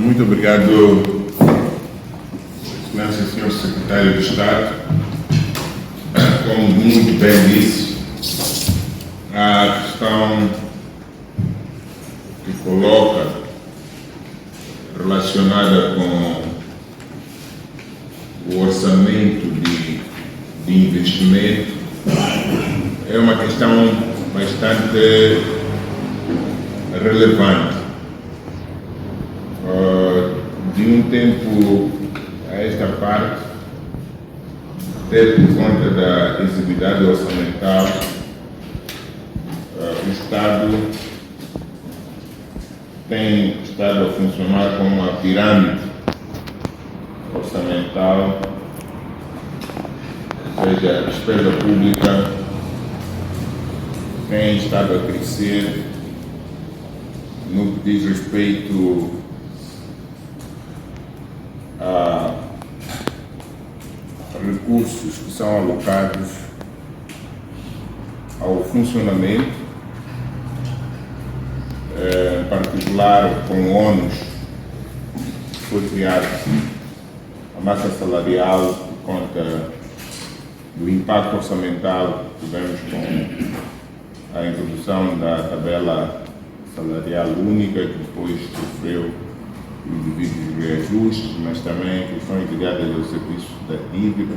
Muito obrigado, Excelência, Senhor Secretário de Estado. Como muito bem disse, a questão que coloca relacionada com o orçamento de investimento é uma questão bastante relevante. De um tempo a esta parte, até por conta da exiguidade orçamental, o Estado tem estado a funcionar como uma pirâmide orçamental, ou seja, a despesa pública tem estado a crescer no que diz respeito a recursos que são alocados ao funcionamento, em particular com o ônus que foi criado a massa salarial por conta do impacto orçamental que tivemos com a introdução da tabela salarial única, que depois sofreu os devidos reajustes, mas também questões ligadas ao serviço da dívida.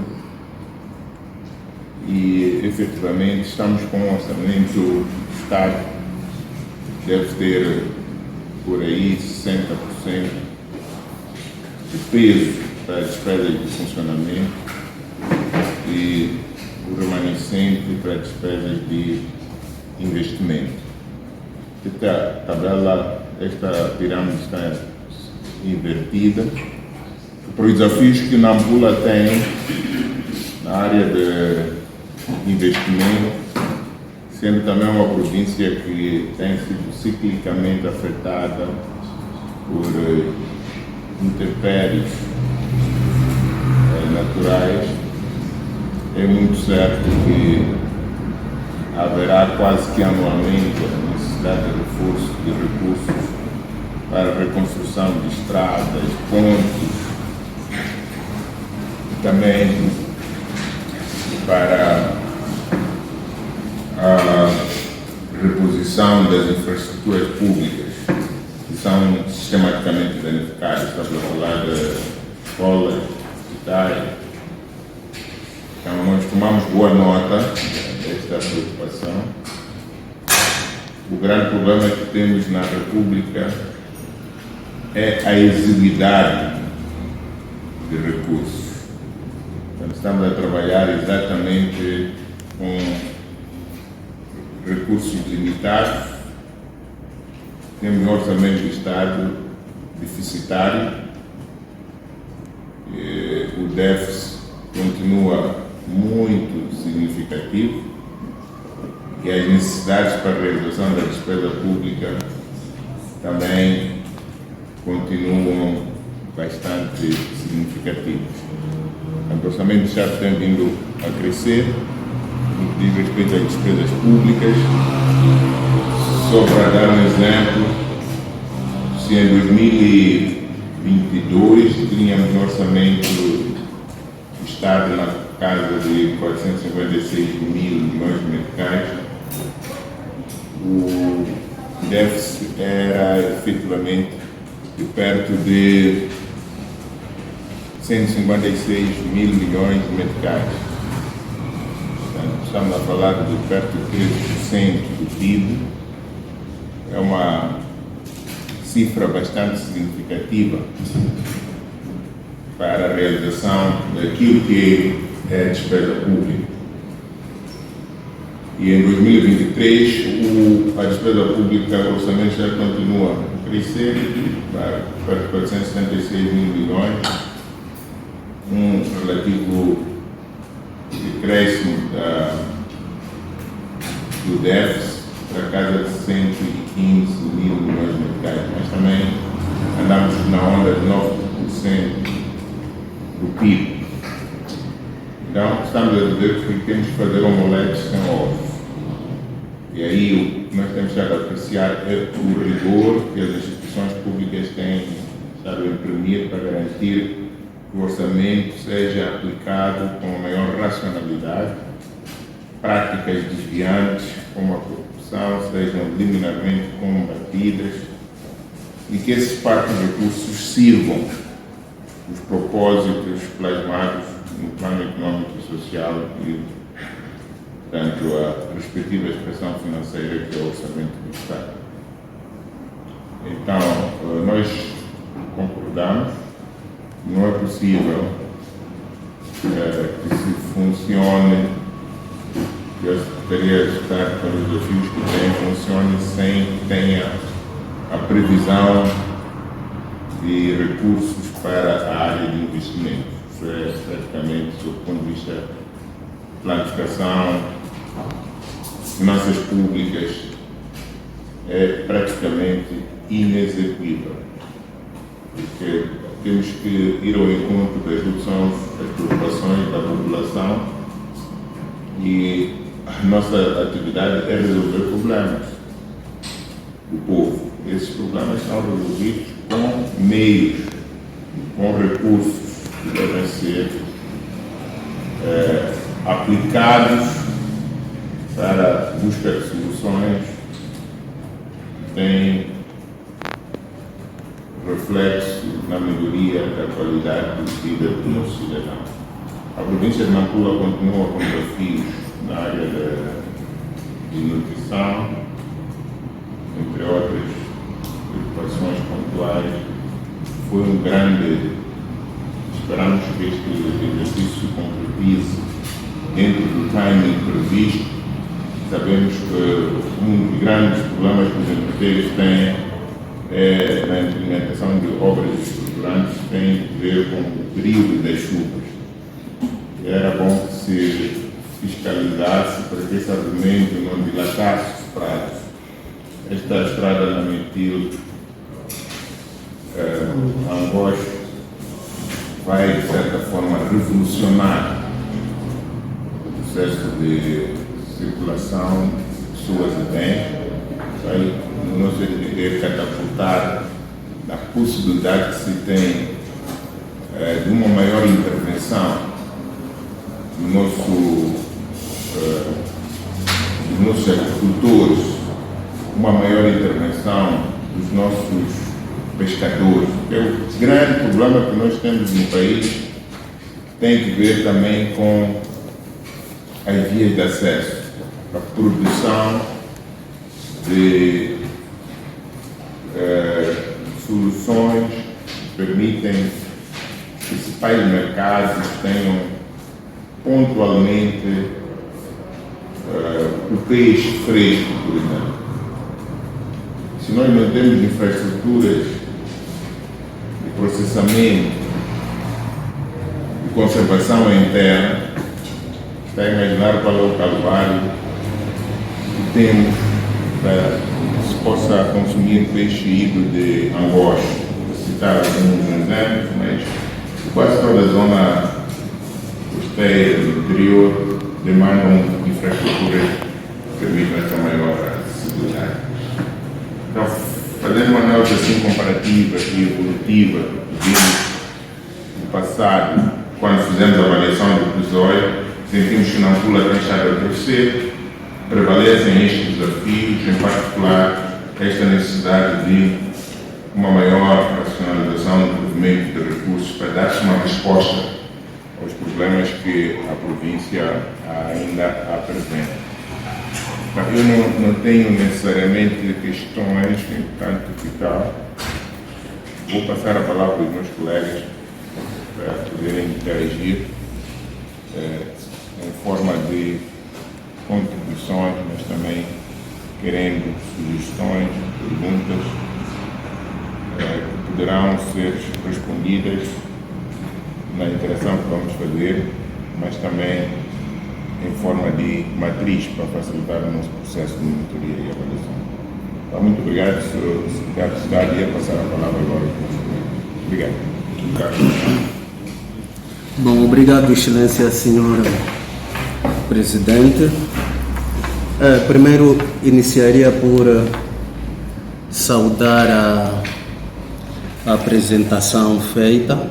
E, efetivamente, estamos com um orçamento do Estado que deve ter por aí 60% de peso para despesas de funcionamento e o remanescente para despesas de investimento. Esta pirâmide está invertida para os desafios que Nampula tem na área de investimento, sendo também uma província que tem sido ciclicamente afetada por intempéries naturais. É muito certo que haverá quase que anualmente a necessidade de reforço de recursos para a reconstrução de estradas, pontes, e também para a reposição das infraestruturas públicas que são sistematicamente danificadas. Estamos a falar de escolas, hospitais. Então, nós tomamos boa nota desta preocupação. O grande problema que temos na República é a exiguidade de recursos. Então, estamos a trabalhar exatamente com recursos limitados, temos um orçamento do Estado deficitário, o déficit continua muito significativo e as necessidades para a realização da despesa pública também continuam bastante significativos. O orçamento do Estado tem vindo a crescer no que diz respeito às despesas públicas. Só para dar um exemplo, se em 2022 tínhamos um orçamento do Estado na casa de 456 mil milhões de meticais, o déficit era efetivamente de perto de 156 mil milhões de meticais. Portanto, estamos a falar de perto de 13% do PIB. É uma cifra bastante significativa para a realização daquilo que é a despesa pública. E em 2023, a despesa pública, o orçamento já continua a crescer para 476 mil milhões, um relativo decréscimo do déficit para casa de 115 mil milhões de meticais, mas também andamos na onda de 9% do PIB. Então, estamos a dizer que temos que fazer omeletes sem ovos. E aí, o que nós temos que apreciar é o rigor que as instituições públicas têm estar a imprimir para garantir que o orçamento seja aplicado com a maior racionalidade, práticas desviantes como a corrupção sejam liminarmente combatidas e que esses parques de recursos sirvam os propósitos plasmados no plano econômico e social e, portanto, a respectiva expressão financeira que é o orçamento do Estado. Então, nós concordamos, não é possível que se funcione, que a Secretaria de Estado para os desafios que tem, funcione sem que tenha a previsão de recursos para a área de investimento. Isso é, praticamente, do ponto de vista de planificação, finanças públicas, é praticamente inexequível. Porque temos que ir ao encontro das preocupações da população e a nossa atividade é resolver problemas do povo. Esses problemas são resolvidos com meios, com recursos que devem ser aplicados para a busca de soluções que têm reflexo na melhoria da qualidade de vida do nosso cidadão. A província de Nampula continua com desafios na área de nutrição, entre outras preocupações pontuais. Foi um grande, esperamos que este exercício se concretize dentro do timing previsto. Sabemos que um dos grandes problemas que os empreiteiros têm na implementação de obras estruturantes tem a ver com o período das chuvas. Era bom que se fiscalizasse para que esse argumento não dilatasse os prazos. Esta estrada na Metil, Angoche, vai, de certa forma, revolucionar o processo de circulação de pessoas e bens. Vai, no nosso entender, catapultar a possibilidade que se tem de uma maior intervenção dos nossos agricultores, uma maior intervenção dos nossos pescadores. O grande problema que nós temos no país tem que ver também com as vias de acesso, a produção de soluções que permitem que os principais mercados tenham pontualmente o peixe fresco, por exemplo. Se nós não temos infraestruturas de processamento e conservação em terra, está a imaginar qual é o calvário que temos para que se possa consumir peixe híbrido de Angoche. Vou citar alguns exemplos, mas quase toda a zona costeira do interior demandam infraestruturas que permitam essa maior acessibilidade. Então, fazendo uma análise assim comparativa e evolutiva, do passado, quando fizemos a avaliação do episódio, sentimos que Nampula tem estado a crescer, prevalecem estes desafios, em particular esta necessidade de uma maior racionalização do movimento de recursos para dar-se uma resposta aos problemas que a província ainda apresenta. Eu não tenho necessariamente questões, entanto, que tal. Vou passar a palavra aos meus colegas para poderem interagir em forma de contribuições, mas também querendo sugestões, perguntas que poderão ser respondidas na interação que vamos fazer, mas também em forma de matriz para facilitar o nosso processo de monitoria e avaliação. Então, muito obrigado, Sr. Secretário de Estado, e a passar a palavra agora para o senhor. Obrigado. Bom, obrigado, Excelência, Senhora Presidente. Primeiro, iniciaria por saudar a apresentação feita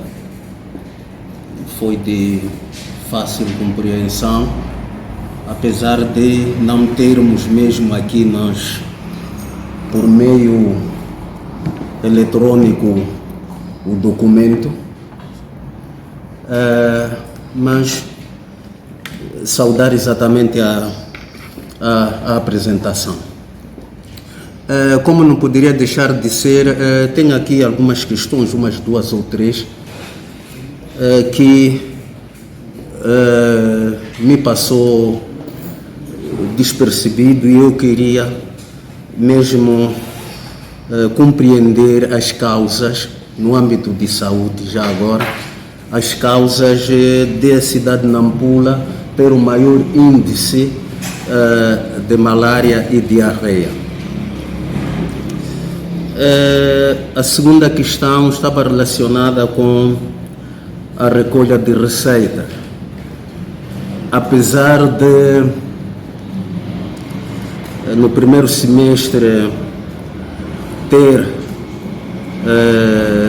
foi de fácil compreensão, apesar de não termos mesmo aqui nós, por meio eletrônico, o documento, mas saudar exatamente a apresentação. Como não poderia deixar de ser, tenho aqui algumas questões, umas 2 ou 3, que me passou despercebido e eu queria mesmo compreender as causas no âmbito de saúde, já agora, as causas da cidade de Nampula ter o maior índice de malária e diarreia. A segunda questão estava relacionada com a recolha de receitas. Apesar de, no primeiro semestre, ter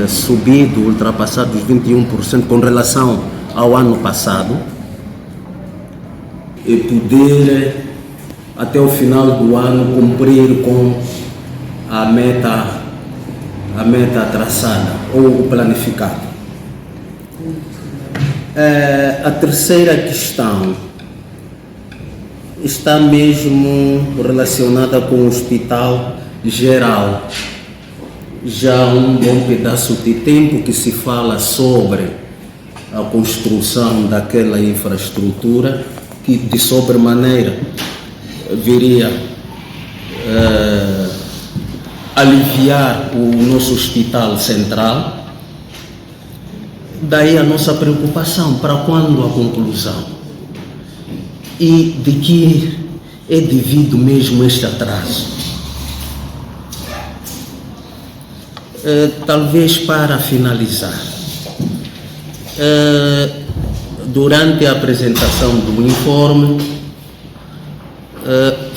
subido, ultrapassado os 21% com relação ao ano passado, e poder, até o final do ano, cumprir com a meta traçada ou o planificado. A terceira questão está mesmo relacionada com o hospital geral. Já há um bom pedaço de tempo que se fala sobre a construção daquela infraestrutura que de sobremaneira viria aliviar o nosso hospital central. Daí a nossa preocupação, para quando a conclusão? E de que é devido mesmo este atraso? Talvez para finalizar, durante a apresentação do informe,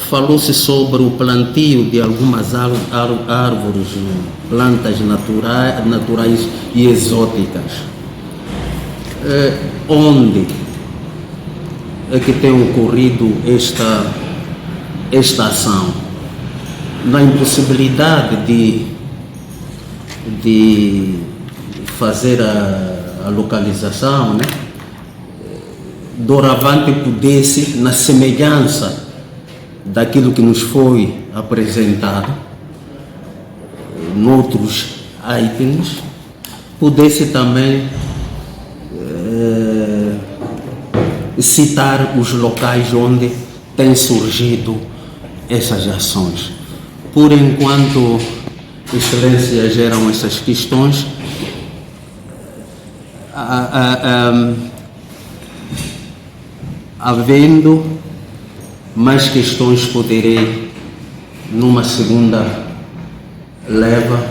falou-se sobre o plantio de algumas árvores, plantas naturais e exóticas. Onde é que tem ocorrido esta ação? Na impossibilidade de fazer a localização, né? Doravante pudesse, na semelhança daquilo que nos foi apresentado, noutros itens, pudesse também citar os locais onde têm surgido essas ações. Por enquanto, Excelência, geram essas questões. Havendo mais questões, poderei, numa segunda leva,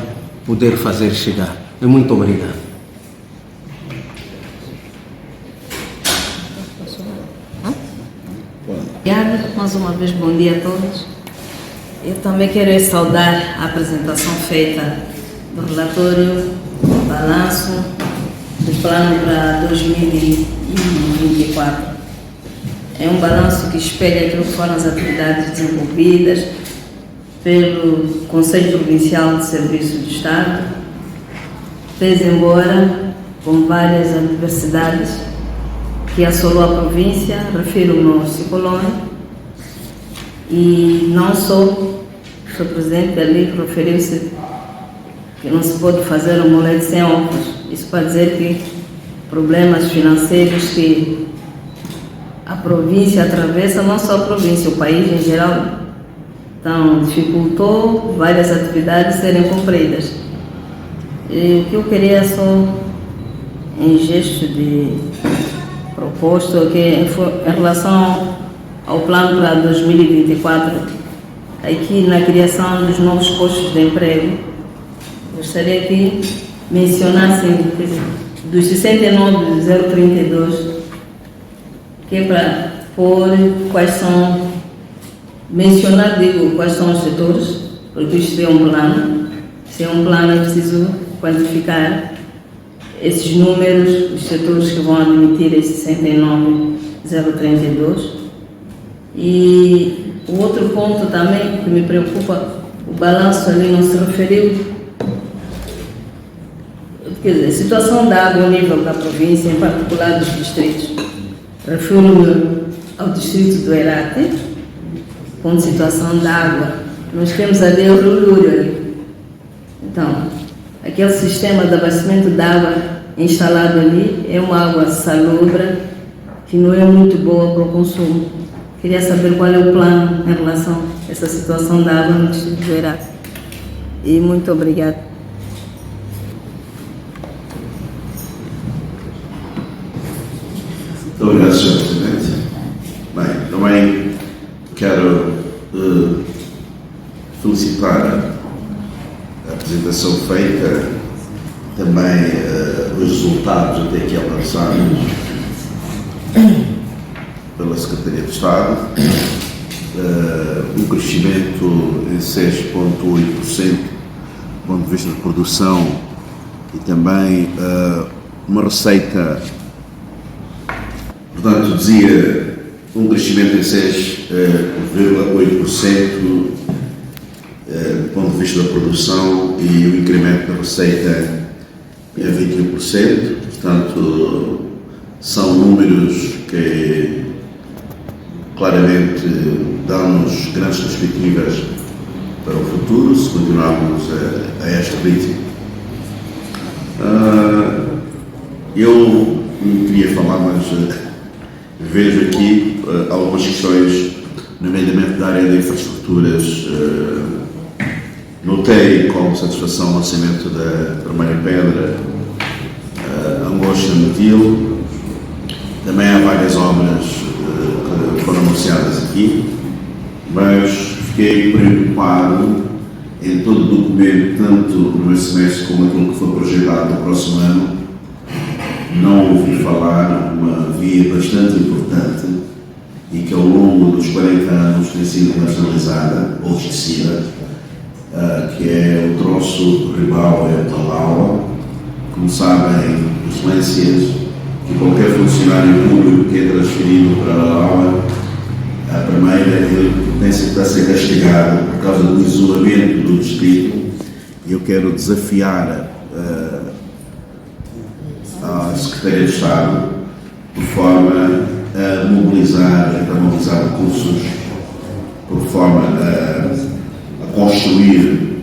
poder fazer chegar. Muito obrigado. Obrigada, mais uma vez, bom dia a todos. Eu também quero saudar a apresentação feita do relatório, do balanço do plano para 2024. É um balanço que espelha aquilo que foram as atividades desenvolvidas pelo Conselho Provincial de Serviços do Estado, pese embora com várias adversidades que assolou a província, refiro-me ao ciclone, e não só, o Sr. Presidente ali referiu-se que não se pode fazer um omelete sem ovos. Isso para dizer que problemas financeiros que a província atravessa, não só a província, o país em geral, então dificultou várias atividades serem cumpridas. E o que eu queria só, em gesto de proposto, que em relação ao plano para 2024, aqui na criação dos novos postos de emprego, gostaria que mencionassem dos 69.032, que é para pôr quais são, mencionar, digo, quais são os setores, porque isto é um plano. Se é um plano, é preciso quantificar esses números, os setores que vão admitir esse 69.032. E o outro ponto também que me preocupa, o balanço ali não se referiu, quer dizer, a situação da água ao nível da província, em particular dos distritos. Refiro-me ao distrito do Herate, com situação da água. Nós temos ali o Rio Lúrio ali. Então, aquele sistema de abastecimento de água instalado ali é uma água salobra que não é muito boa para o consumo. Queria saber qual é o plano em relação a essa situação da água no distrito do Herate. E muito obrigada. Muito obrigado, Sr. Presidente. Bem, também quero felicitar a apresentação feita, também os resultados até aqui alcançados pela Secretaria de Estado, um crescimento em 6,8% do ponto de vista de produção e também uma receita, portanto, dizia um crescimento em 6,8% do ponto de vista da produção e o incremento da receita é 21%, portanto, são números que claramente dão-nos grandes perspectivas para o futuro, se continuarmos a este ritmo. Eu não queria falar, mas vejo aqui algumas questões, nomeadamente da área de infraestruturas. Notei com satisfação o lançamento da primeira pedra, Angostura Metil. Também há várias obras que foram anunciadas aqui, mas fiquei preocupado em todo o documento, tanto no meu semestre como aquilo que foi projetado no próximo ano. Não ouvi falar uma via bastante importante e que ao longo dos 40 anos tem sido nacionalizada ou esquecida, que é o troço Ribau-Talaua. Como sabem, excelências, que qualquer funcionário público que é transferido para a Talaua, a primeira, ele tem que ser castigado por causa do isolamento do distrito. Eu quero desafiar a Secretaria de Estado por forma a mobilizar recursos, por forma a construir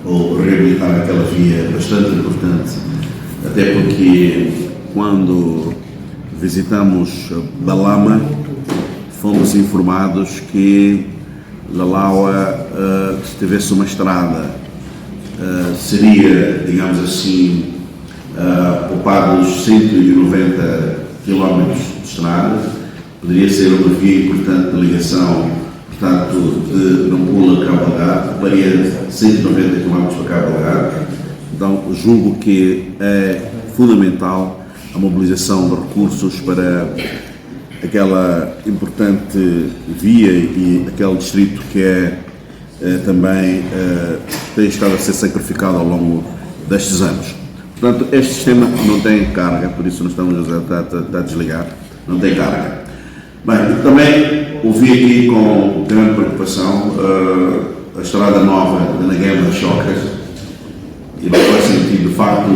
ou reabilitar aquela via bastante importante, até porque quando visitamos Balama fomos informados que Lalaua, se tivesse uma estrada, seria, digamos assim, poupados 190 km de estrada, poderia ser uma via importante de ligação, portanto, de Nampula a Cabo Delgado, varia 190 km para Cabo Delgado. Então, julgo que é fundamental a mobilização de recursos para aquela importante via e aquele distrito que também tem estado a ser sacrificado ao longo destes anos. Portanto, este sistema não tem carga, por isso nós estamos a desligar, não tem carga. Bem, também ouvi aqui com grande preocupação a estrada nova de Naguema das Chocas, e não faz sentido, de facto,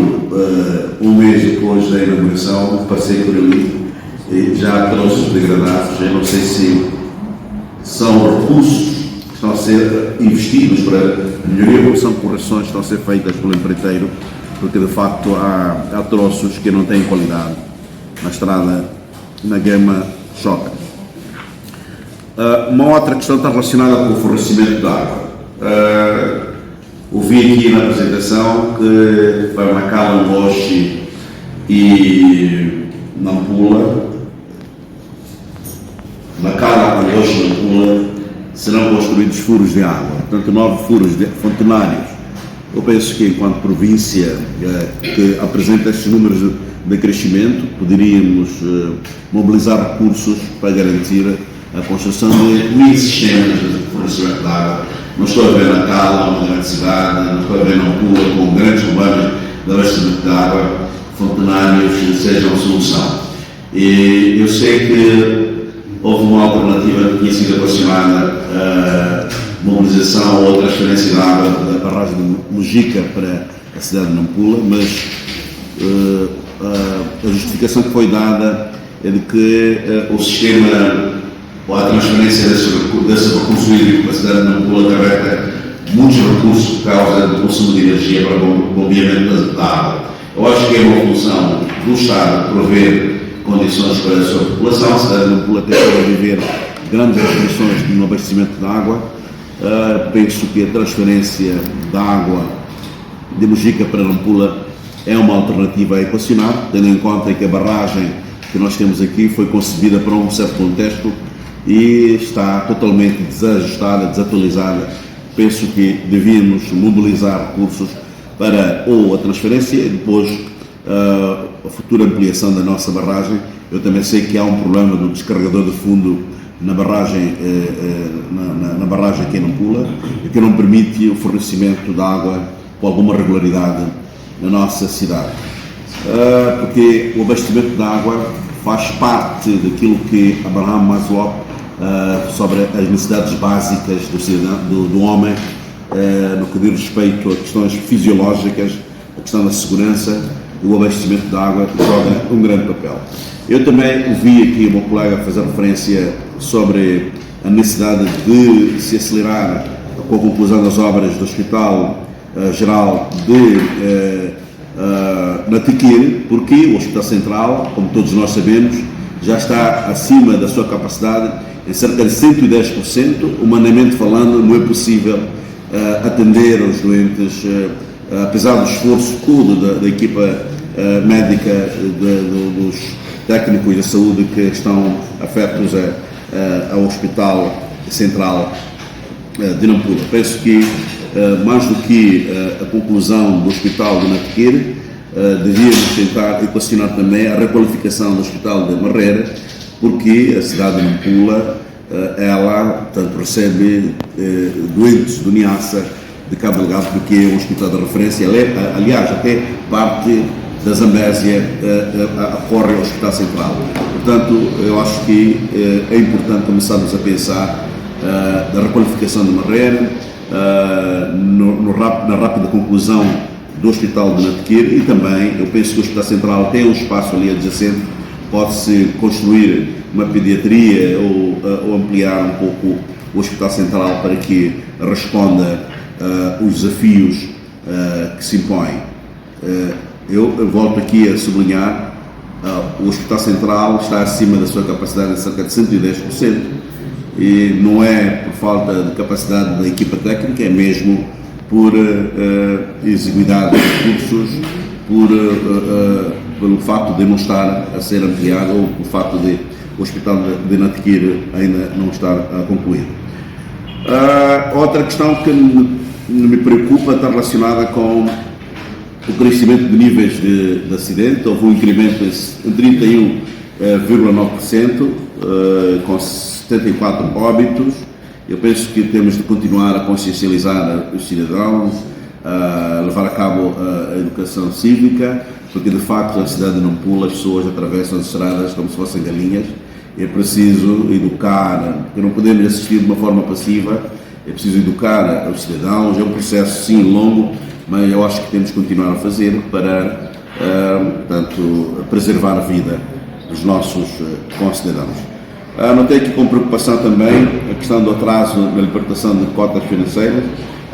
um mês depois da inauguração, passei por ali e já há troços degradados. Eu não sei se são recursos que estão a ser investidos para melhoria ou são correções que estão a ser feitas pelo empreiteiro, porque de facto há troços que não têm qualidade na estrada Naguema-Chocas. Uma outra questão está relacionada com o fornecimento de água. Ouvi aqui na apresentação que para Macala, Mochi e Nampula, Macala, Mochi e Nampula serão construídos furos de água, portanto 9 furos de fontenários. Eu penso que enquanto província que apresenta estes números de crescimento, poderíamos mobilizar recursos para garantir a construção de mini sistemas de fornecimento de água. Não estou a ver Natal, uma grande cidade, não estou a ver Nampula com grandes problemas de abastecimento de água fontanários sejam a solução. E eu sei que houve uma alternativa que tinha sido equacionada, a mobilização ou transferência de água da barragem de Mojica para a cidade de Nampula, mas a justificação que foi dada é de que o sistema ou a transferência desse recurso hídrico para a cidade de Nampula acarreta muitos recursos por causa do consumo de energia para o bombeamento da água. Eu acho que é uma função do Estado prover condições para a sua população. A cidade de Nampula tem que viver grandes restrições no abastecimento de água. Penso que a transferência da água de Mojica para Nampula é uma alternativa a equacionar, tendo em conta que a barragem que nós temos aqui foi concebida para um certo contexto e está totalmente desajustada, desatualizada. Penso que devíamos mobilizar recursos para ou a transferência e depois a futura ampliação da nossa barragem. Eu também sei que há um problema do descarregador de fundo na barragem, na barragem aqui em Nampula, que não permite o fornecimento de água com alguma regularidade na nossa cidade. Porque o abastecimento de água faz parte daquilo que Abraham Maslow sobre as necessidades básicas do homem, no que diz respeito a questões fisiológicas, a questão da segurança. O abastecimento de água joga um grande papel. Eu também ouvi aqui o meu colega fazer referência sobre a necessidade de se acelerar com a conclusão das obras do Hospital Geral de Natiquire, porque o Hospital Central, como todos nós sabemos, já está acima da sua capacidade em cerca de 110%. Humanamente falando, não é possível atender os doentes, apesar do esforço todo da equipa médica, dos técnicos de saúde que estão afetos ao Hospital Central de Nampula. Penso que, mais do que a conclusão do Hospital de Natiquire, devíamos tentar equacionar também a requalificação do Hospital de Marreira, porque a cidade de Nampula, ela, portanto, recebe doentes do Niassa de Cabo Delgado, porque é um hospital de referência. Aliás, até parte da Zambésia ocorre ao Hospital Central. Portanto, eu acho que é importante começarmos a pensar da requalificação de Marreira, na rápida conclusão do Hospital de Natiquire, e também eu penso que o Hospital Central tem um espaço ali adjacente, pode-se construir uma pediatria ou ampliar um pouco o Hospital Central para que responda os desafios que se impõem. Eu volto aqui a sublinhar, o Hospital Central está acima da sua capacidade em cerca de 110%, e não é por falta de capacidade da equipa técnica, é mesmo por exiguidade de recursos, pelo facto de não estar a ser ampliado, ou pelo facto de o Hospital de Natiquire ainda não estar concluído. Outra questão que me preocupa está relacionada com o crescimento de níveis de acidente. Houve um incremento em 31,9%, com 74 óbitos. Eu penso que temos de continuar a consciencializar os cidadãos, a levar a cabo a educação cívica, porque de facto a cidade de Nampula, as pessoas atravessam as estradas como se fossem galinhas. É preciso educar, porque não podemos assistir de uma forma passiva, é preciso educar os cidadãos. É um processo sim longo, mas eu acho que temos que continuar a fazer para, portanto, preservar a vida dos nossos concidadãos. Notei aqui com preocupação também a questão do atraso na libertação de cotas financeiras,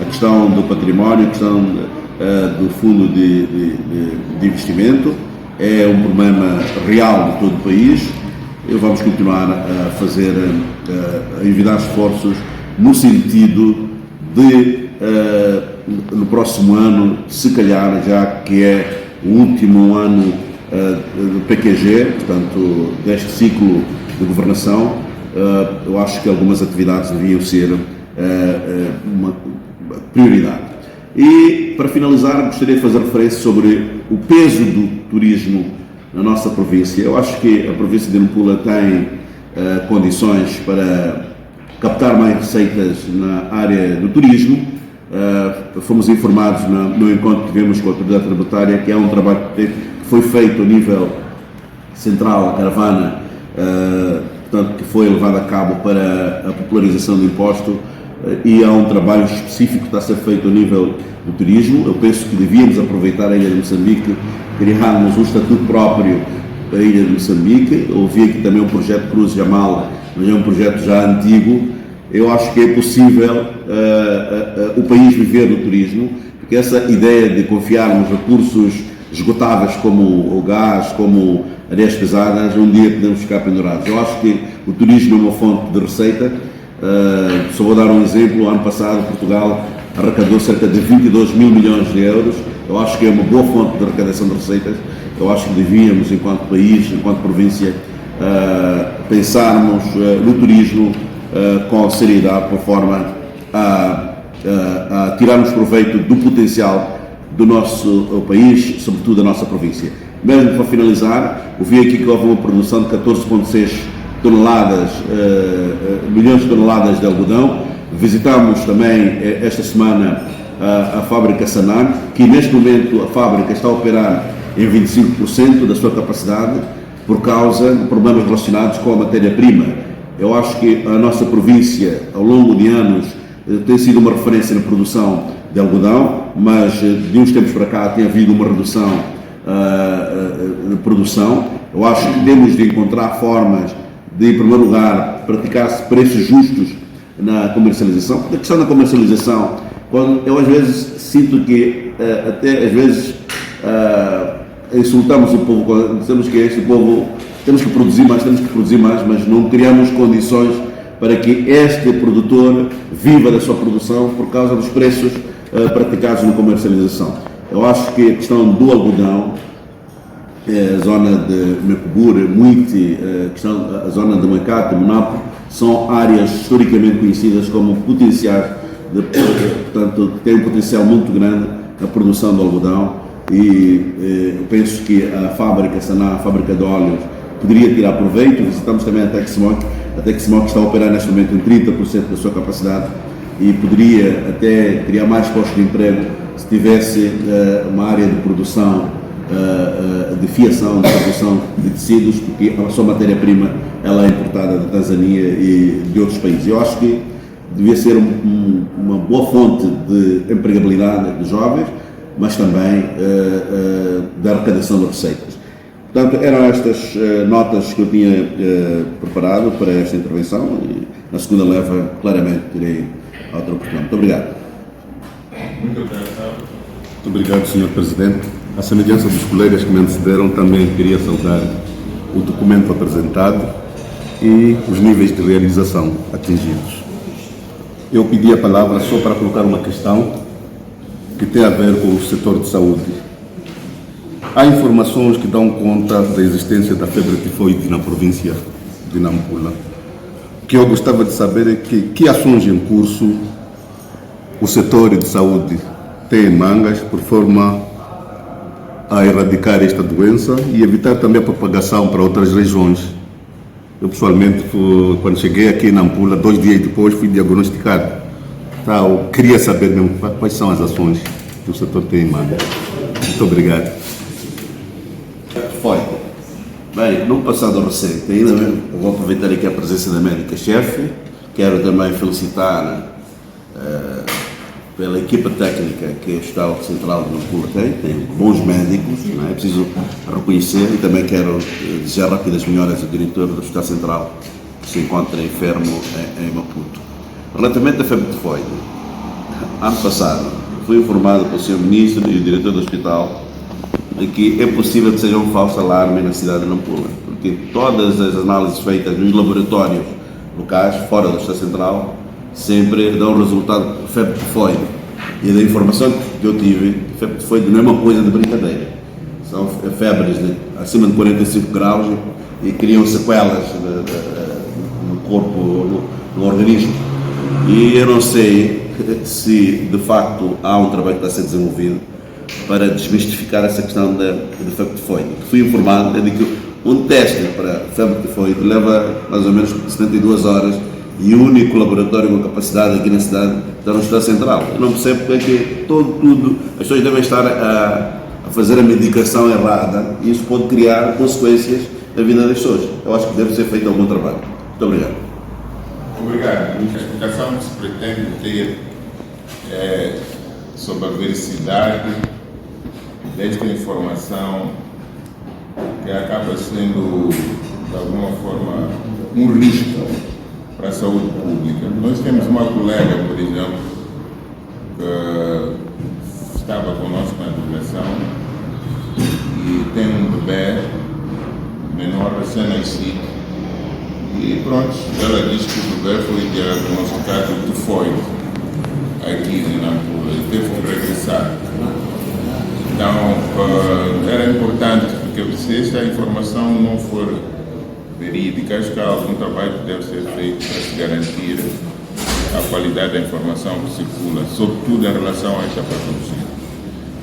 a questão do património, a questão do fundo de investimento. É um problema real de todo o país. Vamos continuar a fazer, a envidar esforços no sentido de, no próximo ano, se calhar, já que é o último ano do PQG, portanto, deste ciclo de governação, eu acho que algumas atividades deviam ser uma prioridade. E, para finalizar, gostaria de fazer referência sobre o peso do turismo na nossa província. Eu acho que a província de Nampula tem condições para captar mais receitas na área do turismo. fomos informados no encontro que tivemos com a autoridade tributária que há um trabalho que foi feito a nível central, a caravana, portanto, que foi levado a cabo para a popularização do imposto, e há um trabalho específico que está a ser feito a nível do turismo. Eu penso que devíamos aproveitar a ilha de Moçambique, criarmos um estatuto próprio para a ilha de Moçambique. Ouvi aqui também um projeto Cruz Jamal, mas é um projeto já antigo. Eu acho que é possível o país viver do turismo, porque essa ideia de confiarmos recursos esgotáveis como o gás, como areias pesadas, um dia podemos ficar pendurados. Eu acho que o turismo é uma fonte de receita. Só vou dar um exemplo. Ano passado Portugal arrecadou cerca de 22 mil milhões de euros. Eu acho que é uma boa fonte de arrecadação de receitas. Eu acho que devíamos, enquanto país, enquanto província, pensarmos no turismo com seriedade, por forma a tirarmos proveito do potencial do nosso país, sobretudo da nossa província. Mesmo para finalizar, eu vi aqui que houve uma produção de 14,6 milhões de toneladas de algodão. Visitámos também esta semana a fábrica Sanam, que neste momento a fábrica está a operar em 25% da sua capacidade por causa de problemas relacionados com a matéria-prima. Eu acho que a nossa província, ao longo de anos, tem sido uma referência na produção de algodão, mas de uns tempos para cá tem havido uma redução de produção. Eu acho que temos de encontrar formas de, em primeiro lugar, praticar preços justos na comercialização. Porque a questão da comercialização, quando eu às vezes sinto que até às vezes insultamos o povo, quando dizemos que este povo temos que produzir mais, mas não criamos condições para que este produtor viva da sua produção por causa dos preços praticados na comercialização. Eu acho que a questão do algodão, a zona de Mecubur, Muiti, a zona de Macate, Monapo, são áreas historicamente conhecidas como potenciais, portanto, têm um potencial muito grande na produção do algodão, e eu penso que a fábrica Saná, a fábrica de óleos, poderia tirar proveito. Visitamos também a Texmoc está a operar neste momento em 30% da sua capacidade e poderia até criar mais postos de emprego se tivesse uma área de produção, de fiação, de produção de tecidos, porque a sua matéria-prima ela é importada da Tanzânia e de outros países. Eu acho que devia ser uma boa fonte de empregabilidade dos jovens, mas também da arrecadação de receitas. Portanto, eram estas notas que eu tinha preparado para esta intervenção, e na segunda leva, claramente, terei outra oportunidade. Muito obrigado. Muito obrigado. Muito obrigado, Sr. Presidente. À semelhança dos colegas que me antecederam, também queria saudar o documento apresentado e os níveis de realização atingidos. Eu pedi a palavra só para colocar uma questão que tem a ver com o setor de saúde. Há informações que dão conta da existência da febre tifoide na província de Nampula. O que eu gostava de saber é que ações em curso o setor de saúde tem em mangas por forma a erradicar esta doença e evitar também a propagação para outras regiões. Eu pessoalmente, quando cheguei aqui em Nampula, 2 dias depois fui diagnosticado. Então, eu queria saber mesmo quais são as ações que o setor tem em mangas. Muito obrigado. Foi. Bem, no passado recente, ainda mesmo, eu vou aproveitar aqui a presença da médica-chefe. Quero também felicitar pela equipa técnica que o Hospital Central de Nampula tem bons médicos, não é? É preciso reconhecer, e também quero desejar rápidas melhoras ao diretor do Hospital Central, que se encontra enfermo em Maputo. Relativamente à febre tifoide, ano passado fui informado pelo Sr. Ministro e o diretor do hospital de que é possível que seja um falso alarme na cidade de Nampula, porque todas as análises feitas nos laboratórios locais, fora do Estado Central, sempre dão resultado de febre tifoide. E da informação que eu tive, febre tifoide não é uma coisa de brincadeira. São febres acima de 45 graus e criam sequelas no corpo, no organismo. E eu não sei se de facto há um trabalho que está a ser desenvolvido para desmistificar essa questão da febre tifoide. Fui informado de que um teste para febre tifoide leva mais ou menos 72 horas e o único laboratório com capacidade aqui na cidade no Hospital Central. Eu não percebo porque é que tudo, as pessoas devem estar a fazer a medicação errada e isso pode criar consequências na vida das pessoas. Eu acho que deve ser feito algum trabalho. Muito obrigado. Obrigado. A explicação que se pretende ter é sobre a veracidade desta informação que acaba sendo, de alguma forma, um risco para a saúde pública. Nós temos uma colega, por exemplo, que estava conosco na delegação e tem um bebê menor recém-nascido e pronto, ela disse que o bebê foi diagnosticado tifoide aqui em Nampula e teve que regressar. Então, era importante, porque se esta informação não for verídica, acho que há algum trabalho que deve ser feito para se garantir a qualidade da informação que circula, sobretudo em relação a esta patologia.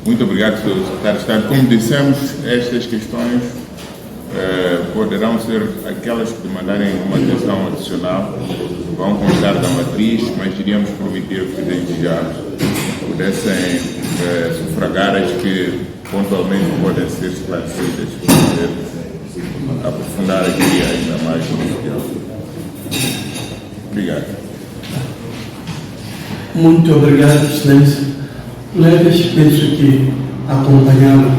Muito obrigado, Sr. Secretário de Estado. Como dissemos, estas questões poderão ser aquelas que demandarem uma atenção adicional, vão constar da matriz, mas iríamos permitir que desde já pudessem sufragar as que pontualmente podem ser esclarecidas, para poder aprofundar aqui ainda mais no tema. Obrigado. Muito obrigado, Excelência. Colegas, penso que acompanharam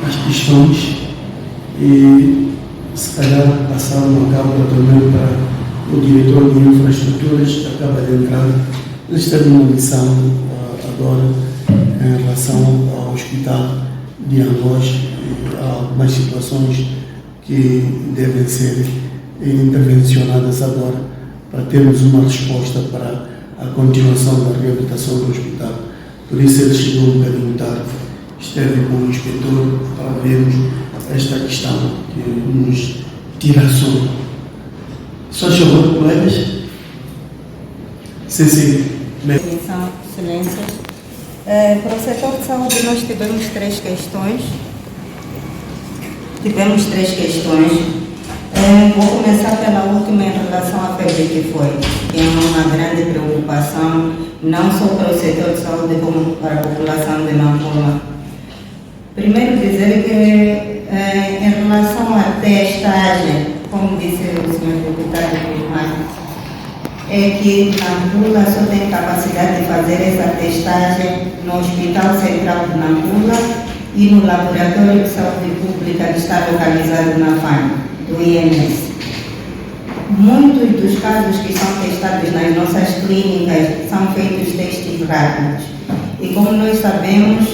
as questões e se calhar passaram a cabo também para o diretor de infraestruturas que acaba de entrar. Eles têm uma missão agora em relação ao hospital de Angós e há algumas situações que devem ser intervencionadas agora para termos uma resposta para a continuação da reabilitação do hospital. Por isso ele chegou um bocadinho tarde, esteve com o inspetor para vermos esta questão que nos tira sono. Só chamou, colegas? Sim. Atenção, excelências. Para o setor de saúde nós tivemos três questões. Vou começar pela última em relação à febre tifoide, que é uma grande preocupação, não só para o setor de saúde, como para a população de Nampula. Primeiro dizer que em relação à testagem, como disse o senhor deputado primário, é que Nampula só tem capacidade de fazer essa testagem no Hospital Central de Nampula e no Laboratório de Saúde Pública que está localizado na FAN, do IMS. Muitos dos casos que são testados nas nossas clínicas são feitos testes rápidos. E como nós sabemos,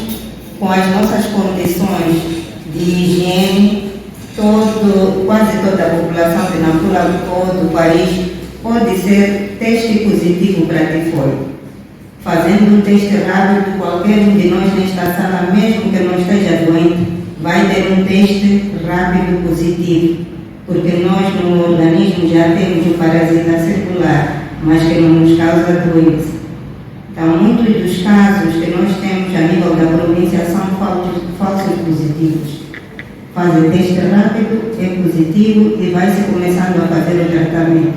com as nossas condições de higiene, quase toda a população de Nampula, todo o país, pode ser teste positivo para tifoide. Fazendo um teste rápido, qualquer um de nós nesta sala, mesmo que não esteja doente, vai ter um teste rápido positivo, porque nós no organismo já temos o parasita circular, mas que não nos causa doença. Então, muitos dos casos que nós temos a nível da província são falsos positivos. Fazem teste rápido, é positivo e vai-se começando a fazer o tratamento.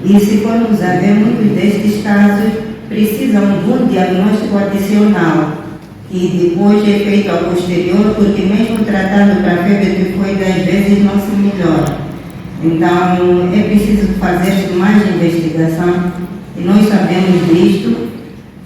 E se formos a ver, muitos destes casos precisam de um diagnóstico adicional e depois é feito ao posterior, porque mesmo tratando para a febre tifoide, às vezes não se melhora. Então, é preciso fazer mais investigação e nós sabemos disto.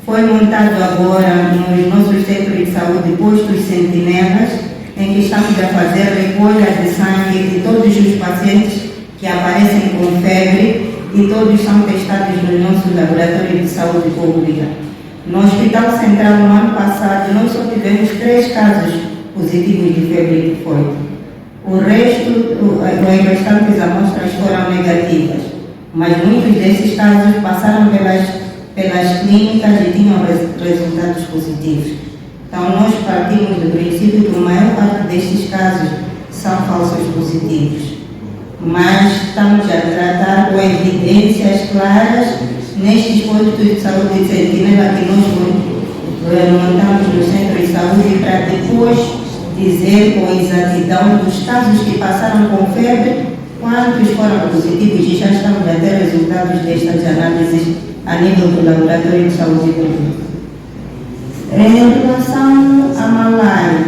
Foi montado agora nos nossos centros de saúde postos sentinelas, em que estamos a fazer recolha de sangue de todos os pacientes que aparecem com febre e todos são testados no nosso laboratório de saúde pública. No Hospital Central, no ano passado, nós só tivemos 3 casos positivos de febre tifoide. O resto, as restantes amostras foram negativas, mas muitos desses casos passaram pelas clínicas e tinham resultados positivos. Então, nós partimos do princípio que a maior parte destes casos são falsos positivos. Mas estamos a tratar com evidências claras nestes postos de saúde de sentinela que nós montamos no centro de saúde para depois dizer com exatidão dos casos que passaram com febre, quantos foram positivos e já estamos a ter resultados destas análises a nível do Laboratório de Saúde Pública. Em relação à malária,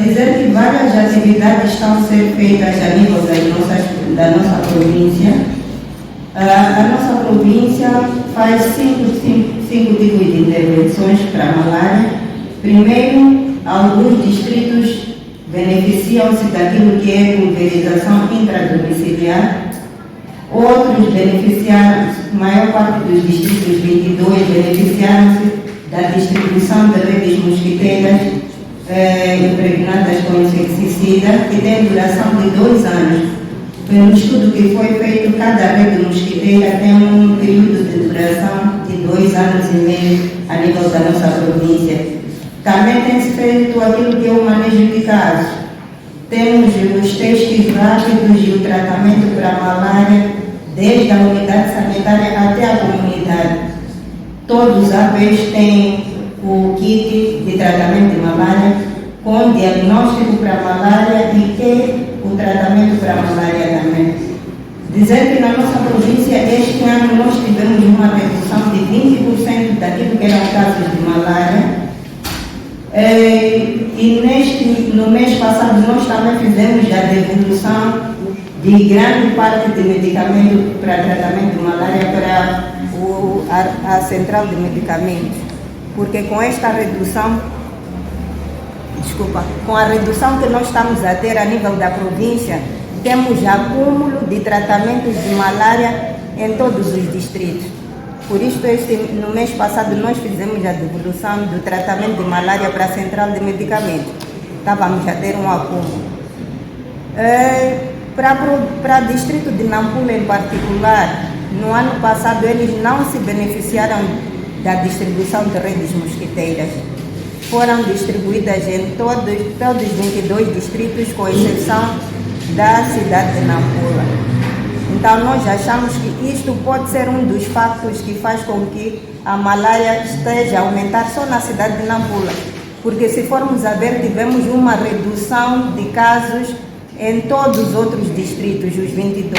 dizer que várias atividades estão a ser feitas a nível da nossa província. A nossa província faz cinco tipos de intervenções para a malária. Primeiro, alguns distritos beneficiam-se daquilo que é pulverização intradomiciliar. Outros beneficiaram-se, a maior parte dos distritos 22 beneficiaram-se da distribuição de redes mosquiteiras impregnadas com inseticida, que tem duração de 2 anos. Pelo estudo que foi feito, cada rede mosquiteira tem um período de duração de 2 anos e meio a nível da nossa província. Também tem-se feito aquilo que é o manejo de casos. Temos os testes rápidos e o tratamento para a malária, desde a unidade sanitária até a comunidade. Todos os APs têm o kit de tratamento de malária, com diagnóstico para a malária e o tratamento para a malária também. Dizer que na nossa província, este ano, nós tivemos uma redução de 20% daquilo que eram casos de malária. E no mês passado, nós também fizemos a devolução de grande parte de medicamento para tratamento de malária para a central de medicamentos, porque com esta redução, com a redução que nós estamos a ter a nível da província, temos acúmulo de tratamentos de malária em todos os distritos. Por isso, no mês passado, nós fizemos a devolução do tratamento de malária para a central de medicamentos. Estávamos a ter um acúmulo. Para o distrito de Nampula em particular, no ano passado eles não se beneficiaram da distribuição de redes mosquiteiras. Foram distribuídas em todos os 22 distritos, com exceção da cidade de Nampula. Então nós achamos que isto pode ser um dos factos que faz com que a malária esteja a aumentar só na cidade de Nampula. Porque se formos a ver, tivemos uma redução de casos em todos os outros distritos, os 22,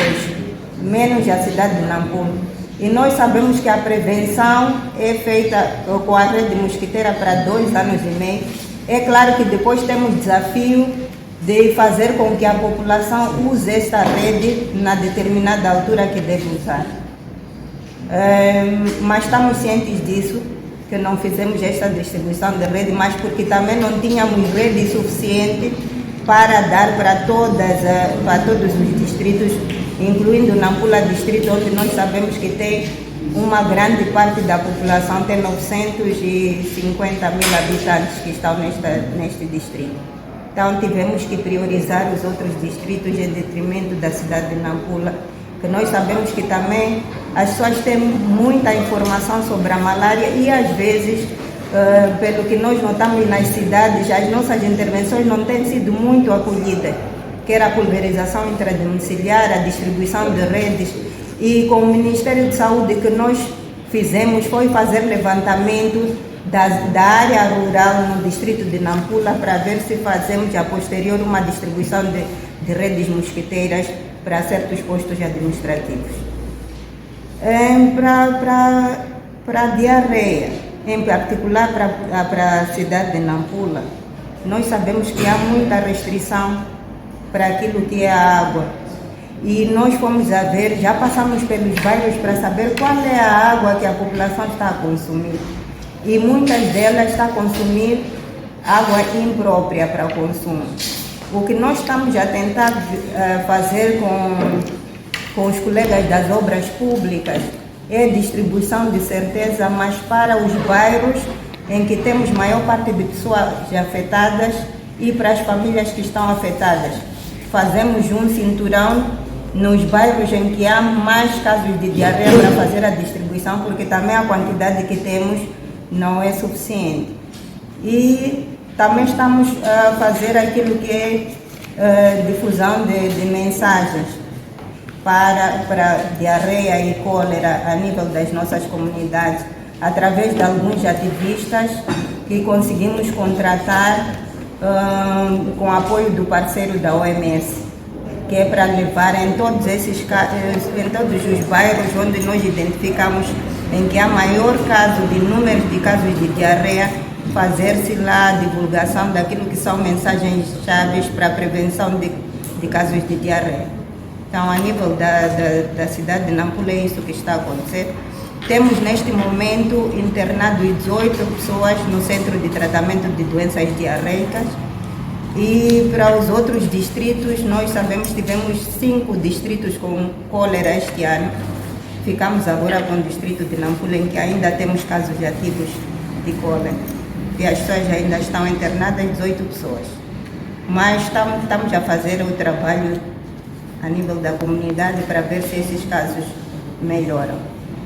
menos a cidade de Nampula. E nós sabemos que a prevenção é feita com a rede mosquiteira para 2 anos e meio. É claro que depois temos o desafio de fazer com que a população use esta rede na determinada altura que deve usar. Mas estamos cientes disso, que não fizemos esta distribuição de rede, mas porque também não tínhamos rede suficiente para dar para todos os distritos, incluindo Nampula distrito, onde nós sabemos que tem uma grande parte da população, tem 950 mil habitantes que estão neste distrito. Então tivemos que priorizar os outros distritos em detrimento da cidade de Nampula, que nós sabemos que também as pessoas têm muita informação sobre a malária e às vezes, pelo que nós notamos nas cidades, as nossas intervenções não têm sido muito acolhidas, quer a pulverização intradomiciliar, a distribuição de redes. E com o Ministério de Saúde, que nós fizemos foi fazer levantamento da área rural no distrito de Nampula para ver se fazemos a posterior uma distribuição de redes mosquiteiras para certos postos administrativos. Para a diarreia, em particular para a cidade de Nampula, nós sabemos que há muita restrição para aquilo que é a água. E nós fomos a ver, já passamos pelos bairros para saber qual é a água que a população está a consumir. E muitas delas estão a consumir água imprópria para consumo. O que nós estamos a tentar fazer com os colegas das obras públicas é distribuição de certeza, mas para os bairros em que temos maior parte de pessoas afetadas e para as famílias que estão afetadas. Fazemos um cinturão nos bairros em que há mais casos de diarreia para fazer a distribuição, porque também a quantidade que temos não é suficiente. E também estamos a fazer aquilo que é difusão de mensagens para diarreia e cólera a nível das nossas comunidades, através de alguns ativistas que conseguimos contratar com apoio do parceiro da OMS. que é para levar em todos os bairros onde nós identificamos em que há maior número de casos de diarreia, fazer-se lá a divulgação daquilo que são mensagens chaves para a prevenção de casos de diarreia. Então, a nível da cidade de Nampula, é isso que está a acontecer. Temos neste momento internado 18 pessoas no Centro de Tratamento de Doenças Diarreicas. E para os outros distritos, nós sabemos que tivemos 5 distritos com cólera este ano. Ficamos agora com o distrito de Nampula, em que ainda temos casos ativos de cólera. E as pessoas ainda estão internadas, 18 pessoas. Mas estamos a fazer o trabalho a nível da comunidade para ver se esses casos melhoram.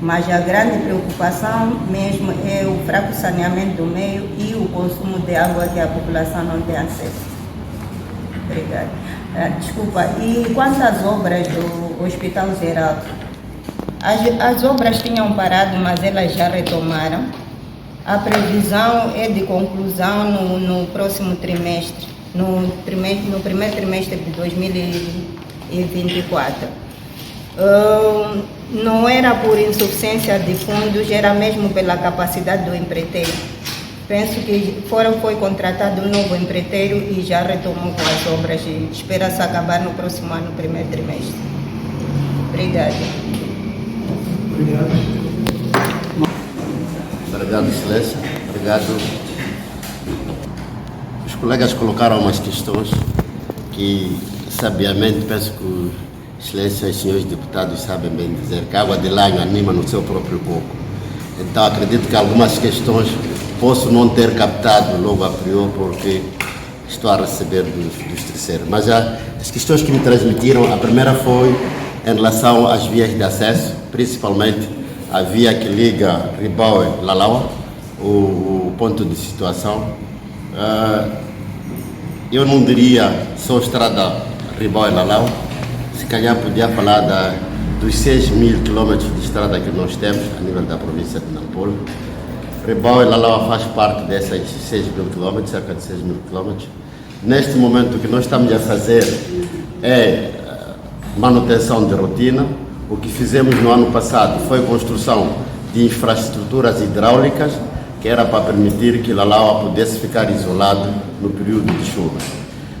Mas a grande preocupação mesmo é o fraco saneamento do meio e o consumo de água que a população não tem acesso. Obrigada. Desculpa, e quanto às obras do Hospital Geral? As obras tinham parado, mas elas já retomaram. A previsão é de conclusão no próximo trimestre, no primeiro trimestre de 2024. Não era por insuficiência de fundos, era mesmo pela capacidade do empreiteiro. Penso que foi contratado um novo empreiteiro e já retomou com as obras e espera-se acabar no próximo ano, primeiro trimestre. Obrigada. Obrigado, Excelência. Obrigado. Os colegas colocaram umas questões que, sabiamente, penso que Excelência e os senhores deputados sabem bem dizer que a água de lanho anima no seu próprio coco. Então, acredito que algumas questões posso não ter captado logo a priori porque estou a receber dos terceiros. Mas as questões que me transmitiram, a primeira foi em relação às vias de acesso, principalmente a via que liga Ribau e Lalaua, o ponto de situação. Eu não diria só estrada Ribau e Lalaua, se calhar podia falar dos 6.000 quilômetros de estrada que nós temos a nível da província de Nampula. Ribau e Lalaua faz parte dessas 6.000 quilômetros, cerca de 6.000 quilômetros. Neste momento o que nós estamos a fazer é manutenção de rotina. O que fizemos no ano passado foi a construção de infraestruturas hidráulicas, que era para permitir que Lalaua pudesse ficar isolado no período de chuva.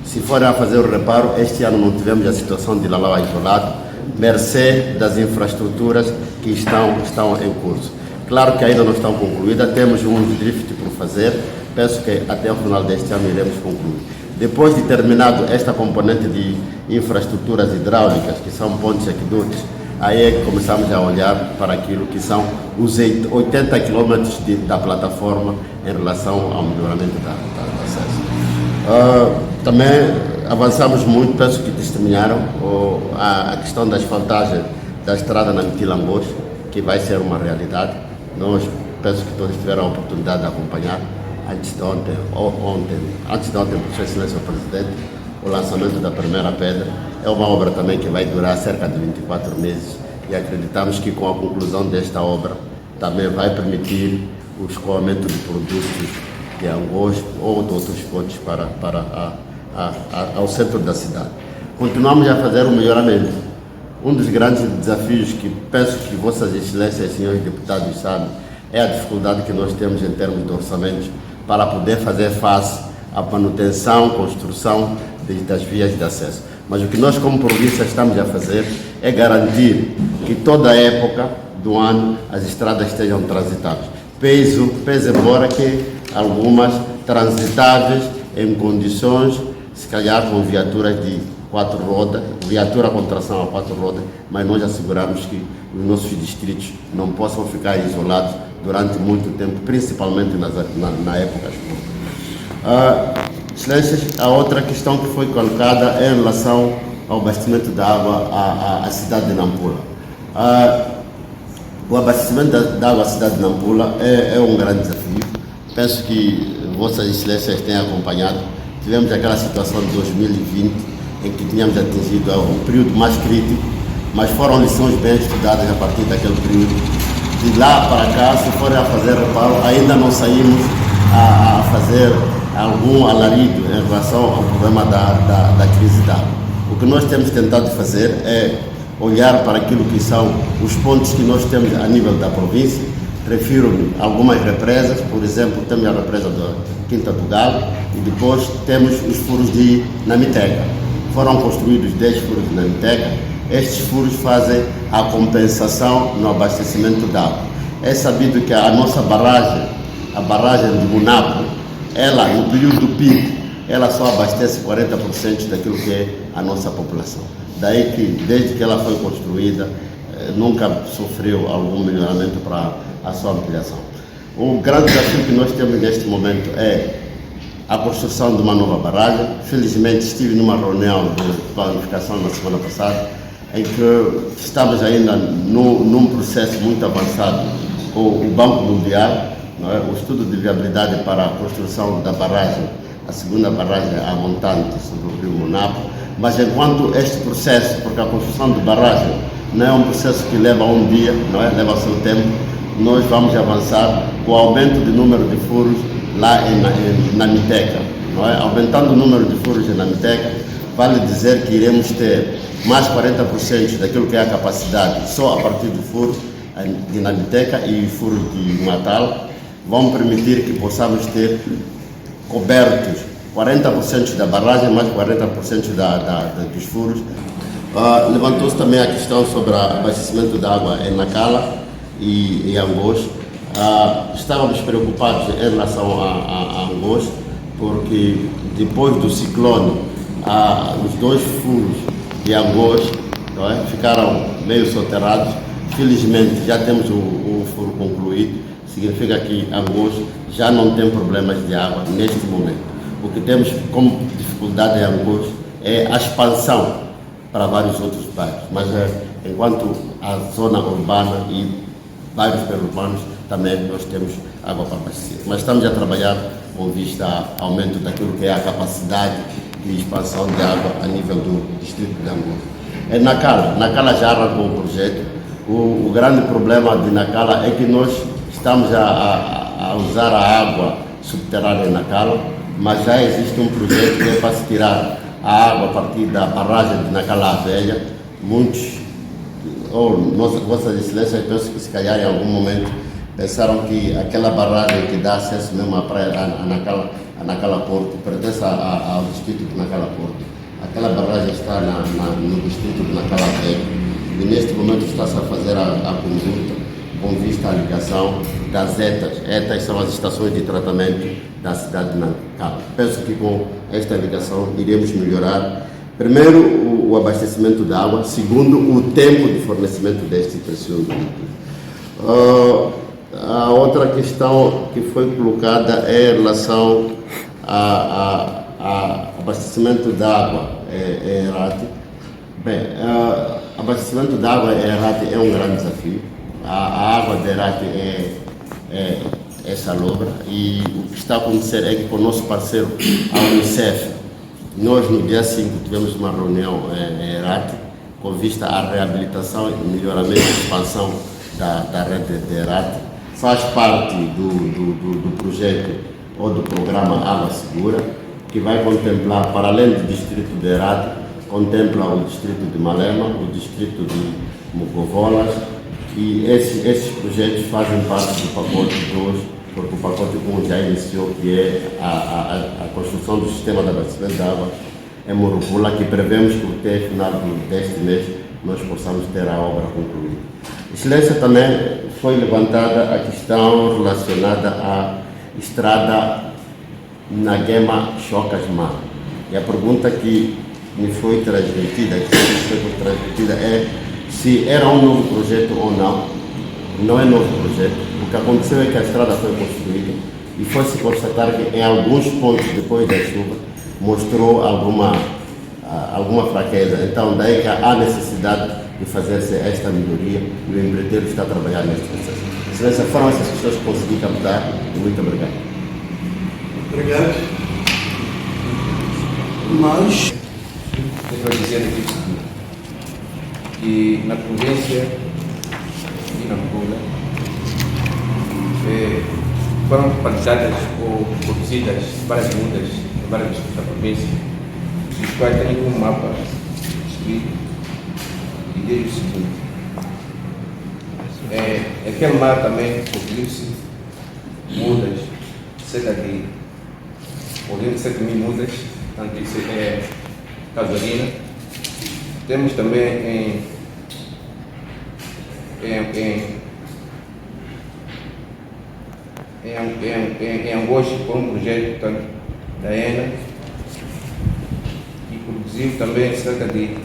Se forem a fazer o reparo, este ano não tivemos a situação de Lalaua isolado, mercê das infraestruturas que estão em curso. Claro que ainda não estão concluídas, temos uns drift por fazer, penso que até o final deste ano iremos concluir. Depois de terminado esta componente de infraestruturas hidráulicas, que são pontes e aquedutos, aí é que começamos a olhar para aquilo que são os 80 quilômetros da plataforma em relação ao melhoramento da acesso. Também avançamos muito, penso que testemunharam a questão da asfaltagem da estrada na Mitilambos, que vai ser uma realidade. Nós, penso que todos tiveram a oportunidade de acompanhar antes de ontem, por sua excelência o presidente, o lançamento da primeira pedra. É uma obra também que vai durar cerca de 24 meses e acreditamos que com a conclusão desta obra também vai permitir o escoamento de produtos de Angós ou de outros pontos ao centro da cidade. Continuamos a fazer o melhoramento. Um dos grandes desafios que penso que Vossas Excelências e senhores deputados sabem é a dificuldade que nós temos em termos de orçamentos para poder fazer face à manutenção, construção das vias de acesso. Mas o que nós como província estamos a fazer é garantir que toda a época do ano as estradas estejam transitáveis. Pese embora que algumas transitáveis em condições, se calhar com viaturas de 4 rodas, viatura com tração a 4 rodas, mas nós asseguramos que os nossos distritos não possam ficar isolados durante muito tempo, principalmente na época chuvosa. Excelências, a outra questão que foi colocada é em relação ao abastecimento da água à cidade de Nampula. O abastecimento da água à cidade de Nampula é um grande desafio. Penso que Vossas Excelências têm acompanhado. Tivemos aquela situação de 2020, em que tínhamos atingido um período mais crítico, mas foram lições bem estudadas a partir daquele período. De lá para cá, se forem a fazer reparo, ainda não saímos a fazer algum alarido em relação ao problema da crise da água. O que nós temos tentado fazer é olhar para aquilo que são os pontos que nós temos a nível da província. Refiro-me a algumas represas, por exemplo, temos a represa da Quinta do Galo e depois temos os furos de Namiteca. Foram construídos 10 furos de Namiteca. Estes furos fazem a compensação no abastecimento de água. É sabido que a nossa barragem, a barragem de Munapo, ela, no período do pico, ela só abastece 40% daquilo que é a nossa população. Daí que, desde que ela foi construída, nunca sofreu algum melhoramento para a sua ampliação. O grande desafio que nós temos neste momento é a construção de uma nova barragem. Felizmente estive numa reunião de planificação na semana passada, em que estamos ainda num processo muito avançado com o Banco Mundial, não é? O estudo de viabilidade para a construção da barragem, a segunda barragem a montante sobre o rio Munapo. Mas enquanto este processo, porque a construção de barragem não é um processo que leva um dia, não é? Leva o seu tempo, nós vamos avançar com o aumento do número de furos lá em Namiteca, não é? Aumentando o número de furos em Namiteca, vale dizer que iremos ter mais 40% daquilo que é a capacidade só a partir do furo de Namiteca e furos de Natal, vão permitir que possamos ter cobertos 40% da barragem, mais 40% dos furos. Levantou-se também a questão sobre o abastecimento de água em Nacala e Angoz. Estávamos preocupados em relação a Angoz, porque depois do ciclone, os 2 furos de Angoz, não é, ficaram meio soterrados. Felizmente já temos o furo concluído, significa que Angoz já não tem problemas de água neste momento. O que temos como dificuldade em Angoz é a expansão para vários outros bairros, mas enquanto a zona urbana e bairros perurbanos também nós temos água para abastecer. Mas estamos a trabalhar com vista ao aumento daquilo que é a capacidade de expansão de água a nível do distrito de Angola. Nacala já arrancou o projeto. O grande problema de Nacala é que nós estamos a usar a água subterrânea em Nacala, mas já existe um projeto que é para se tirar a água a partir da barragem de Nacala Velha. Muitos, Vossas Excelências, eu penso que se calhar em algum momento pensaram que aquela barragem que dá acesso mesmo à praia, a Nacala Porto, pertence ao distrito de Nacala Porto. Aquela barragem está no distrito de Nacala Velha e neste momento está-se a fazer a consulta com vista à ligação das ETAs. ETAs são as estações de tratamento da cidade de Nacala. Penso que com esta ligação iremos melhorar, primeiro, o abastecimento de água, segundo, o tempo de fornecimento deste precioso líquido. A outra questão que foi colocada é em relação a abastecimento de água em Herate. Bem, abastecimento de água em Herate é um grande desafio. A água de Herate é salobra e o que está a acontecer é que com o nosso parceiro, a Unicef, nós no dia 5 tivemos uma reunião em Herate com vista à reabilitação e melhoramento e expansão da rede de Herate. Faz parte do projeto ou do programa Água Segura, que vai contemplar, para além do distrito de Herate, contempla o distrito de Malema, o distrito de Mucovolas, e esses projetos fazem parte do pacote 2, porque o pacote 1 já iniciou, que é a construção do sistema de abastecimento de água em Morupula, que prevemos que até o final deste mês nós possamos ter a obra concluída. Excelência, também foi levantada a questão relacionada à estrada Naguema-Chocas-Mar. E a pergunta que me foi transmitida, é se era um novo projeto ou não. Não é novo projeto. O que aconteceu é que a estrada foi construída e foi-se constatar que em alguns pontos, depois da chuva, mostrou alguma fraqueza. Então, daí que há necessidade de fazer-se esta melhoria e o empreiteiro está a trabalhar neste processo. Excelência, foram essas questões que consegui captar e muito obrigado. Obrigado. Mas eu quero dizer aqui que na província de Nampula foram paralisadas ou produzidas várias mudas em várias distritos da província, os quais têm como mapa percebi e digo o seguinte. Aquele mar também produziu-se mudas, cerca de 7.000 mudas, portanto isso é gasolina. Temos também em Angoche, por um projeto portanto, da ENA, que produziu também cerca de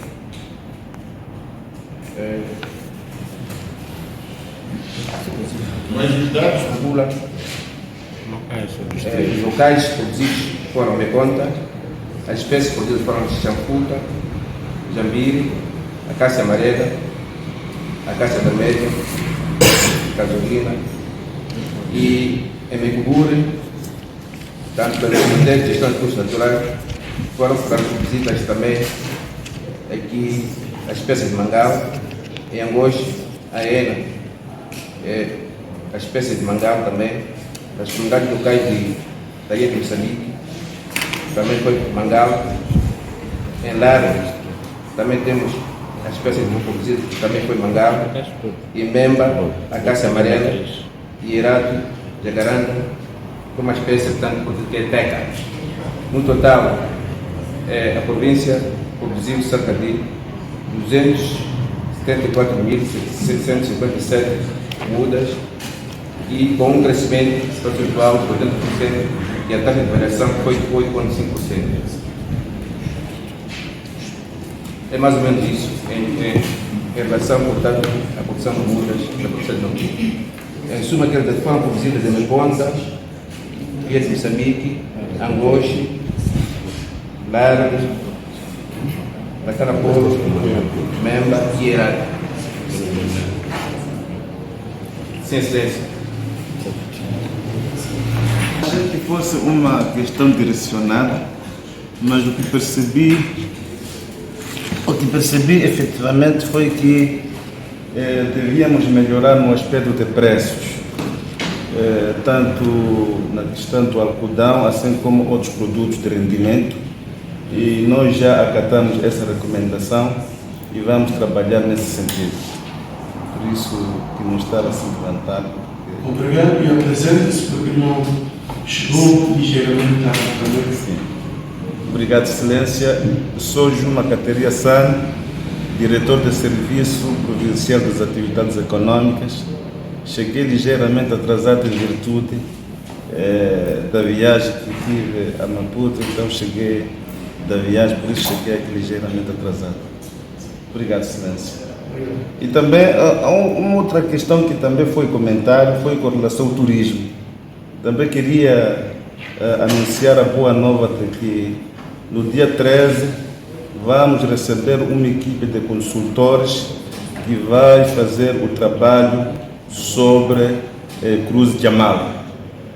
locais produzidos foram Meconta, as espécies produzidas foram Xamputa, Jambiri, acácia amarela, acácia vermelha, gasolina e em Mecubure, tanto pelas unidades de gestão de recursos naturais, foram produzidas também aqui as espécies de mangal, em Angoche, a ENA, as espécies de mangal também, as comunidades locais da ilha de Moçambique, também foi mangal, em Lara, também temos as espécies de produzidas, que também foi mangal, e Memba, acácia amarela, e Irato, jacaranda, com uma espécie portanto, que é teca. No total, a província produziu cerca de 274.757 mudas e com um crescimento percentual de 80% e a taxa de variação foi de 8,5%. É mais ou menos isso em relação, portanto, à produção de mudas da produção de mudas. Em suma, aquelas foram produzidas em Meconta, Ilha de Moçambique, Angoche, Lara, Lacarapolo, Memba e Iraque. Sem excelência. Achei que fosse uma questão direcionada, mas o que percebi efetivamente foi que devíamos melhorar no aspecto de preços, tanto na questão do algodão, assim como outros produtos de rendimento, e nós já acatamos essa recomendação e vamos trabalhar nesse sentido. Por isso que não estar assim levantado. Obrigado e apresente-se porque não chegou ligeiramente tarde também. Sim. Obrigado, Excelência. Sou Juma Cateria San, diretor do Serviço Provincial das Atividades Econômicas. Cheguei ligeiramente atrasado em virtude da viagem que tive a Maputo, então cheguei da viagem, por isso cheguei aqui ligeiramente atrasado. Obrigado, Excelência. E também, uma outra questão que também foi comentada foi com relação ao turismo. Também queria anunciar a boa nova de que no dia 13 vamos receber uma equipe de consultores que vai fazer o trabalho sobre Cruz Jamal.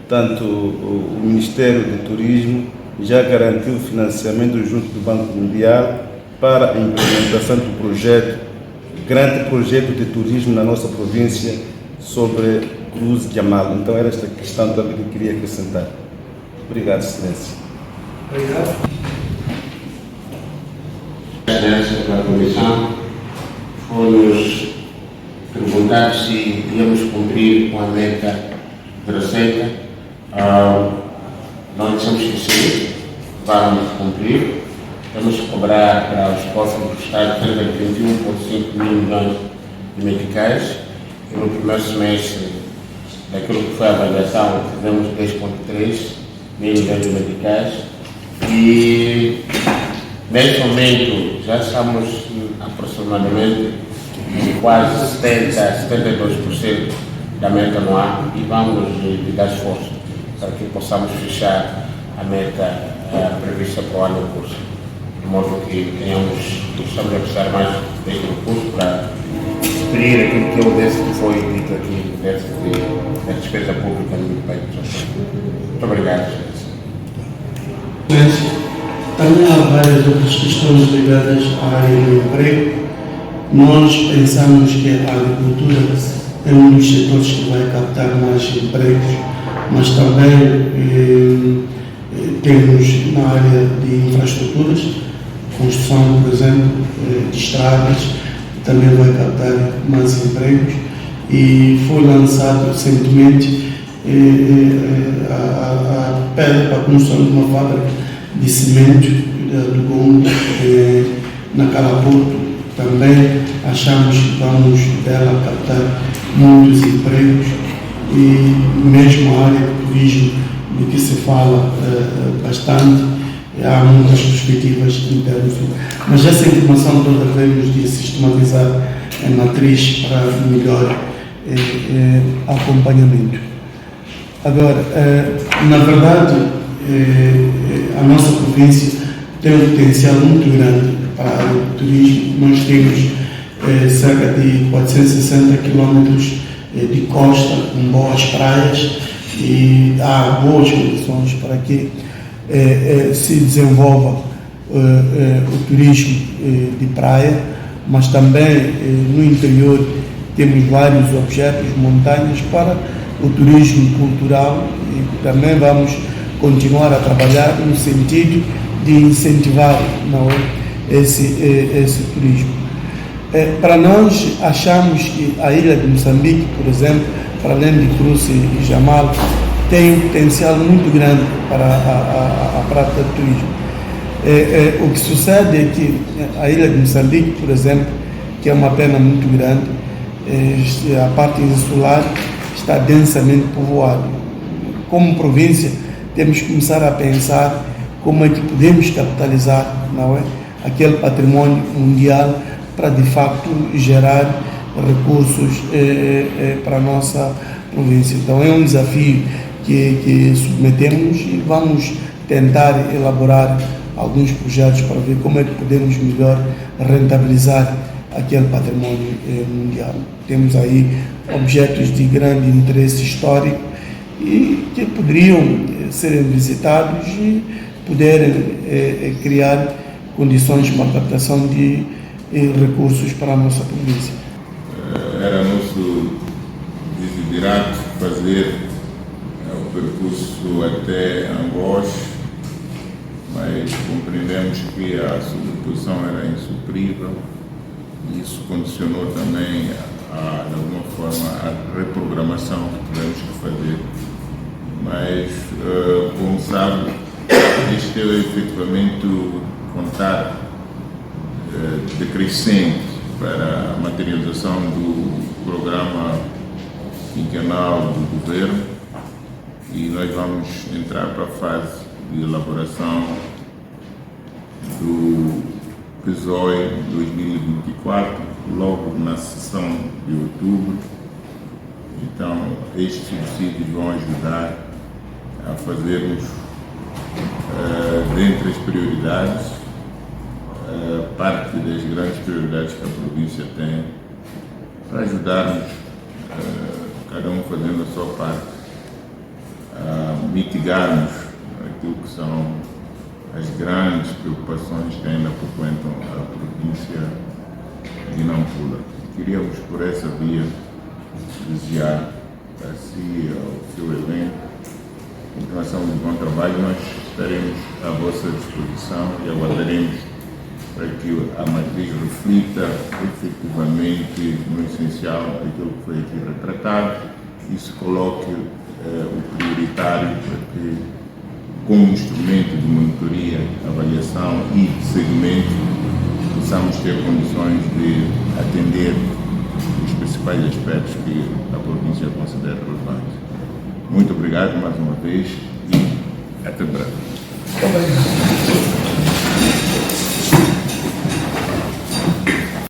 Tanto o Ministério do Turismo já garantiu financiamento junto do Banco Mundial para a implementação do projeto, grande projeto de turismo na nossa província sobre Cruz Jamal. Então era esta questão também que eu queria acrescentar. Obrigado, Excelência. Obrigado. Excelência da Comissão, foi-nos perguntar se íamos cumprir com a meta de receita. Nós dissemos que sim, vamos cumprir. Temos que cobrar para os cofres do Estado cerca de 21,5 mil milhões de meticais. E no primeiro semestre, daquilo que foi a avaliação, tivemos 10,3 mil milhões de meticais. E neste momento já estamos aproximadamente em quase 72% da meta anual e vamos dar esforço para que possamos fechar a meta prevista para o ano em curso, de modo que possamos precisar mais deste recurso para suprir aquilo que é o déficit que foi dito aqui, o déficit da despesa pública no país. Muito obrigado, Excelência. Também há várias outras questões ligadas à área do emprego. Nós pensamos que a agricultura é um dos setores que vai captar mais empregos, mas também temos na área de infraestruturas, construção, por exemplo, de estradas, também vai captar mais empregos. E foi lançado recentemente a pedra para a construção de uma fábrica de cimento do Gongo na Calaporto. Também achamos que vamos dela captar muitos empregos e mesmo a área do turismo, do que se fala bastante, há muitas perspectivas em termos. Mas essa informação toda devemos de sistematizar a matriz para melhor acompanhamento. Agora, na verdade, a nossa província tem um potencial muito grande para a área do turismo. Nós temos cerca de 460 quilômetros de costa com boas praias e há boas condições para que se desenvolva o turismo de praia, mas também no interior temos vários objetos, montanhas para o turismo cultural e também vamos continuar a trabalhar no sentido de incentivar esse turismo. Para nós, achamos que a ilha de Moçambique, por exemplo, para além de Cruze e Jamal, tem um potencial muito grande para a prática do turismo. O que sucede é que a ilha de Moçambique, por exemplo, que é uma pena muito grande, a parte insular está densamente povoada. Como província, temos que começar a pensar como é que podemos capitalizar aquele património mundial para, de facto, gerar recursos para a nossa província. Então, é um desafio que submetemos e vamos tentar elaborar alguns projetos para ver como é que podemos melhor rentabilizar aquele património mundial. Temos aí objetos de grande interesse histórico e que poderiam serem visitados e poderem criar condições para a captação de recursos para a nossa província. Era nosso desiderato fazer o percurso até Angoche, mas compreendemos que a substituição era insuprível e isso condicionou também, de alguma forma, a reprogramação que tivemos que fazer. Mas, como sabe, este é efetivamente contar decrescente para a materialização do programa quinquenal do governo e nós vamos entrar para a fase de elaboração do PSOE 2024, logo na sessão de outubro. Então, estes subsídios vão ajudar a fazermos, dentre as prioridades, parte das grandes prioridades que a província tem, para ajudarmos, cada um fazendo a sua parte, a mitigarmos aquilo que são as grandes preocupações que ainda frequentam a província de Nampula. Queríamos, por essa via, desejar a si e ao seu elenco continuação de bom trabalho. Nós estaremos à vossa disposição e aguardaremos para que a matriz reflita efetivamente no essencial aquilo que foi aqui retratado e se coloque o prioritário para que, como instrumento de monitoria, avaliação e de segmento, possamos ter condições de atender os principais aspectos que a província considera relevantes. Muito obrigado mais uma vez e até breve.